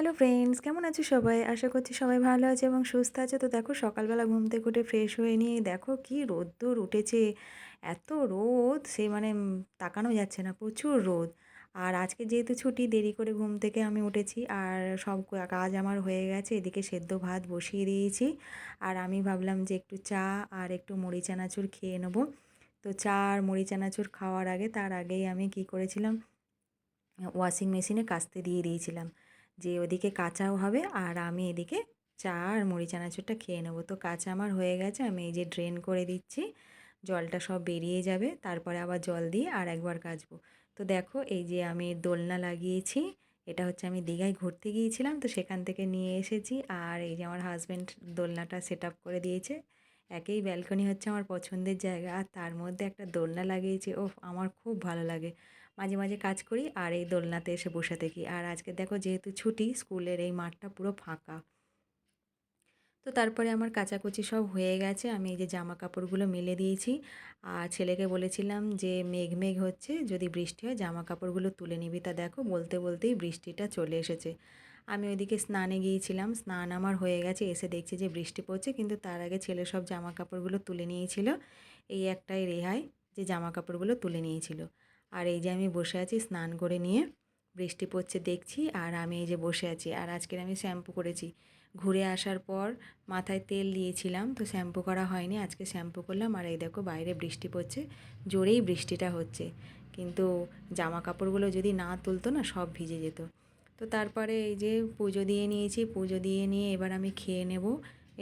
Hello friends, কেমন আছো সবাই? আশা করছি সবাই ভালো আছে এবং সুস্থ আছে। তো দেখো সকালবেলা ঘুম থেকে উঠে ফ্রেশ হয়ে নিয়ে দেখো কি রোদ্দুর উঠেছে। এত রোদ সে মানে তাকানো যাচ্ছে না, প্রচুর রোদ। আর আজকে যেহেতু ছুটি, দেরি করে ঘুম থেকে আমি উঠেছি আর সব কাজ আমার হয়ে গেছে। এদিকে সেদ্ধ ভাত বসিয়ে দিয়েছি আর আমি ভাবলাম যে একটু চা আর একটু মুড়ি চানাচুর খেয়ে নেবো। তো চা আর মুড়ি চানাচুর খাওয়ার আগে, তার আগেই আমি কি করেছিলাম, ওয়াশিং মেশিনে কাচতে দিয়ে দিয়েছিলাম যে ওদিকে কাচাও হবে আর আমি এদিকে চা আর মুড়ি চানাচুরটা খেয়ে নেবো। তো কাচা আমার হয়ে গেছে, আমি এই যে ড্রেন করে দিচ্ছি, জলটা সব বেরিয়ে যাবে, তারপরে আবার জল দিয়ে আর একবার কাচবো। তো দেখো এই যে আমি দোলনা লাগিয়েছি, এটা হচ্ছে আমি দীঘায় ঘুরতে গিয়েছিলাম, তো সেখান থেকে নিয়ে এসেছি। আর এই যে আমার হাজব্যান্ড দোলনাটা সেট আপ করে দিয়েছে। একেই ব্যালকনি হচ্ছে আমার পছন্দের জায়গা আর তার মধ্যে একটা দোলনা লাগিয়েছি, ওফ আমার খুব ভালো লাগে। মাঝে মাঝে কাজ করি আর এই দোলনাতে এসে বসে থাকি। আর আজকে দেখো যেহেতু ছুটি, স্কুলের এই মাঠটা পুরো ফাঁকা। তো তারপরে আমার কাচাকুচি সব হয়ে গেছে, আমি এই যে জামা কাপড়গুলো মেলে দিয়েছি। আর ছেলেকে বলেছিলাম যে মেঘ মেঘ হচ্ছে, যদি বৃষ্টি হয় জামা কাপড়গুলো তুলে নিবি। তা দেখো বলতে বলতেই বৃষ্টিটা চলে এসেছে। আমি ওইদিকে স্নানে গিয়েছিলাম, স্নান আমার হয়ে গেছে, এসে দেখছি যে বৃষ্টি পড়ছে, কিন্তু তার আগে ছেলে সব জামা কাপড়গুলো তুলে নিয়েছিল। এই একটাই রেহাই যে জামা কাপড়গুলো তুলে নিয়েছিল। আর এই যে আমি বসে আছি স্নান করে নিয়ে, বৃষ্টি পড়ছে দেখছি আর আমি এই যে বসে আছি। আর আজকের আমি শ্যাম্পু করেছি, ঘুরে আসার পর মাথায় তেল দিয়েছিলাম, তো শ্যাম্পু করা হয়নি, আজকে শ্যাম্পু করলাম। আর এই দেখো বাইরে বৃষ্টি পড়ছে, জোরেই বৃষ্টিটা হচ্ছে, কিন্তু জামা কাপড়গুলো যদি না তুলতো না সব ভিজে যেত। তো তারপরে এই যে পুজো দিয়ে নিয়েছি, পুজো দিয়ে নিয়ে এবার আমি খেয়ে নেব।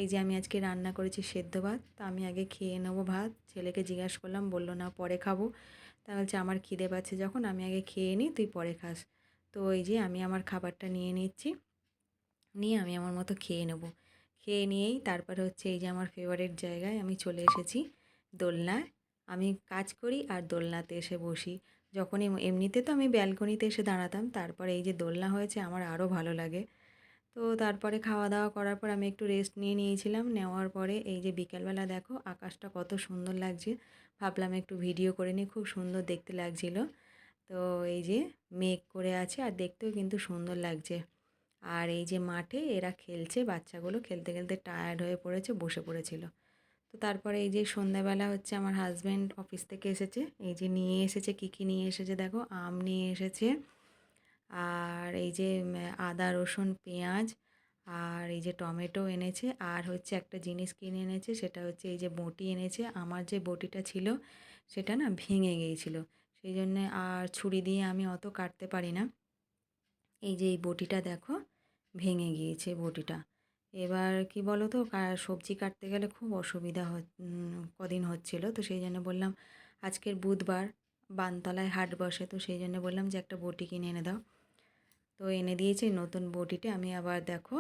এই যে আমি আজকে রান্না করেছি সেদ্ধ ভাত, তো আমি আগে খেয়ে নেবো ভাত। ছেলেকে জিজ্ঞাসা করলাম, বললো না পরে খাবো। তা বলছে আমার খিদে পাচ্ছে যখন, আমি আগে খেয়ে নিই, তুই পরে খাস। তো এই যে আমি আমার খাবারটা নিয়ে নিচ্ছি, নিয়ে আমি আমার মতো খেয়ে নেব। খেয়ে নিয়েই তারপরে হচ্ছে এই যে আমার ফেভারিট জায়গায় আমি চলে এসেছি, দোলনায়। আমি কাজ করি আর দোলনাতে এসে বসি। যখনই এমনিতে তো আমি ব্যালকনিতে এসে দাঁড়াতাম, তারপরে এই যে দোলনা হয়েছে আমার আরও ভালো লাগে। তো তারপরে খাওয়া দাওয়া করার পর আমি একটু রেস্ট নিয়ে নিয়েছিলাম, নেওয়ার পরে এই যে বিকেলবেলা দেখো আকাশটা কত সুন্দর লাগছে, ভাবলাম একটু ভিডিও করে নিই, খুব সুন্দর দেখতে লাগছিল। তো এই যে মেঘ করে আছে আর দেখতেও কিন্তু সুন্দর লাগছে। আর এই যে মাঠে এরা খেলছে, বাচ্চাগুলো খেলতে খেলতে টায়ার্ড হয়ে পড়েছে, বসে পড়েছিল। তো তারপরে এই যে সন্ধ্যাবেলা হচ্ছে আমার হাজব্যান্ড অফিস থেকে এসেছে, এই যে নিয়ে এসেছে, কী কী নিয়ে এসেছে দেখো, আম নিয়ে এসেছে, আর এই যে আদা রসুন পেঁয়াজ, আর এই যে টমেটো এনেছে, আর হচ্ছে একটা জিনিস কিনে এনেছে, সেটা হচ্ছে এই যে বঁটি এনেছে। আমার যে বঁটিটা ছিল সেটা না ভেঙে গিয়েছিল, সেই জন্যে আর ছুরি দিয়ে আমি অত কাটতে পারি না। এই যে এই বটিটা দেখো ভেঙে গিয়েছে বটিটা। এবার কি বলো তো, সবজি কাটতে গেলে খুব অসুবিধা কদিন হচ্ছিল, তো সেই জন্য বললাম, আজকের বুধবার বানতলায় হাট বসে, তো সেই জন্য বললাম যে একটা বটি কিনে এনে দাও। তো এনে দিয়েছে নতুন বটিতে, আমি আবার দেখো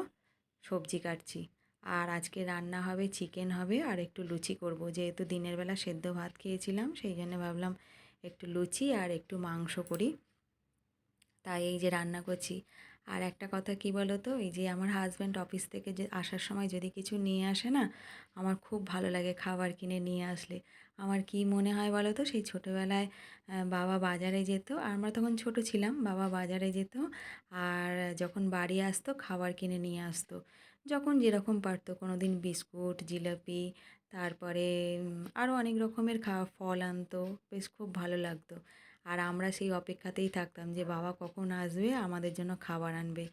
সবজি কাটছি। আর আজকে রান্না হবে, চিকেন হবে আর একটু লুচি করব, যেহেতু দিনের বেলা সেদ্ধ ভাত খেয়েছিলাম, সেই জন্য ভাবলাম একটু লুচি আর একটু মাংস করি, তাই এই যে রান্না করছি। আর একটা কথা কি বলো তো, এই যে আমার হাজব্যান্ড অফিস থেকে যে আসার সময় যদি কিছু নিয়ে আসে না, আমার খুব ভালো লাগে খাবার কিনে নিয়ে আসলে। আমার কি মনে হয় বলো তো, সেই ছোটোবেলায় বাবা বাজারে যেত, আর আমরা তখন ছোট ছিলাম, বাবা বাজারে যেত আর যখন বাড়ি আসতো খাবার কিনে নিয়ে আসতো, যখন যেরকম পারতো, কোনো দিন বিস্কুট, জিলাপি, তারপরে আরও অনেক রকমের ফল আনতো, বেশ খুব ভালো লাগতো। আর আমরা সেই অপেক্ষাতেই থাকতাম যে বাবা কখন আসবে, আমাদের জন্য খাবার আনবে।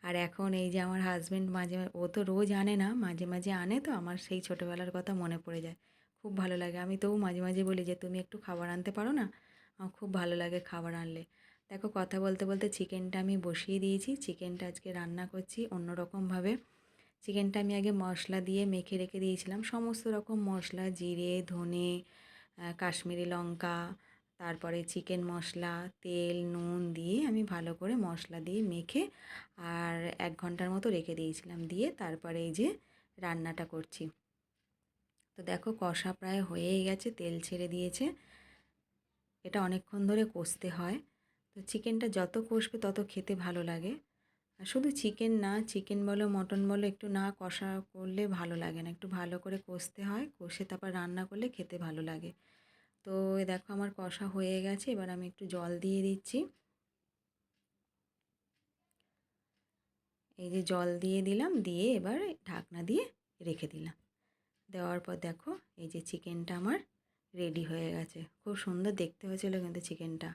আর এখন এই যে আমার হাজব্যান্ড মাঝে ও তো রোজ আনে না, মাঝে মাঝে আনে, তো আমার সেই ছোটোবেলার কথা মনে পড়ে যায়, খুব ভালো লাগে। আমি তবু মাঝে মাঝে বলি যে তুমি একটু খাবার আনতে পারো না, আমার খুব ভালো লাগে খাবার আনলে। দেখো কথা বলতে বলতে চিকেনটা আমি বসিয়ে দিয়েছি, চিকেনটা আজকে রান্না করছি অন্য রকমভাবে। চিকেনটা আমি আগে মশলা দিয়ে মেখে রেখে দিয়েছিলাম, সমস্ত রকম মশলা, জিরে, ধনে, কাশ্মীরি লঙ্কা, তারপরে চিকেন মশলা, তেল, নুন দিয়ে আমি ভালো করে মশলা দিয়ে মেখে আর 1 ঘন্টার মতো রেখে দিয়েছিলাম, দিয়ে তারপরে এই যে রান্নাটা করছি। তো দেখো কষা প্রায় হয়েই গেছে, তেল ছেড়ে দিয়েছে। এটা অনেকক্ষণ ধরে কষতে হয়, তো চিকেনটা যত কষবে তত খেতে ভালো লাগে। আর শুধু চিকেন না, চিকেন বলো মটন বলো, একটু না কষা করলে ভালো লাগে না, একটু ভালো করে কষতে হয়, কষে তারপর রান্না করলে খেতে ভালো লাগে। তো দেখো আমার কষা হয়ে গেছে, এবার আমি একটু জল দিয়ে দিচ্ছি। এই যে জল দিয়ে দিলাম, দিয়ে এবার ঢাকনা দিয়ে রেখে দিলাম। দেওয়ার পর দেখো এই যে চিকেনটা আমার রেডি হয়ে গেছে। খুব সুন্দর দেখতে হয়েছিল কিন্তু চিকেনটা।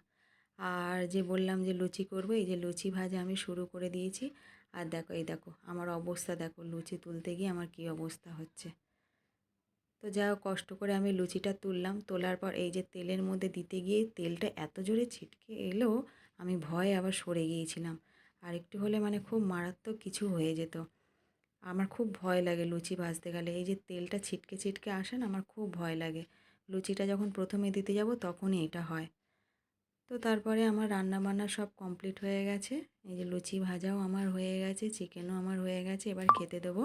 আর যে বললাম যে লুচি করবো, এই যে লুচি ভাজা আমি শুরু করে দিয়েছি। আর দেখো এই দেখো আমার অবস্থা, দেখো লুচি তুলতে গিয়ে আমার কী অবস্থা হচ্ছে। তো যাই হোক, কষ্ট করে আমি লুচিটা তুললাম। তোলার পর এই যে তেলের মধ্যে দিতে গিয়ে তেলটা এত জোরে ছিটকে এলো, আমি ভয়ে আবার সরে গিয়েছিলাম। আর একটু হলে মানে খুব মারাত্মক কিছু হয়ে যেত। আমার খুব ভয় লাগে লুচি ভাজতে গেলে, এই যে তেলটা ছিটকে ছিটকে আসে না, আমার খুব ভয় লাগে। লুচিটা যখন প্রথমে দিতে যাব তখনই এটা হয়। তো তারপরে আমার রান্না বান্না সব কমপ্লিট হয়ে গেছে। এই যে লুচি ভাজাও আমার হয়ে গেছে, চিকেনও আমার হয়ে গেছে, এবার খেতে দেবো।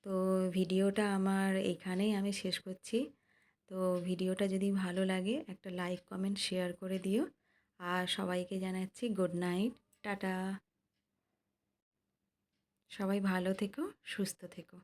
তো ভিডিওটা আমার এইখানেই আমি শেষ করছি। তো ভিডিওটা যদি ভালো লাগে একটা লাইক কমেন্ট শেয়ার করে দিও। আর সবাইকে জানাচ্ছি গুড নাইট, টাটা। সবাই ভালো থেকো, সুস্থ থেকো।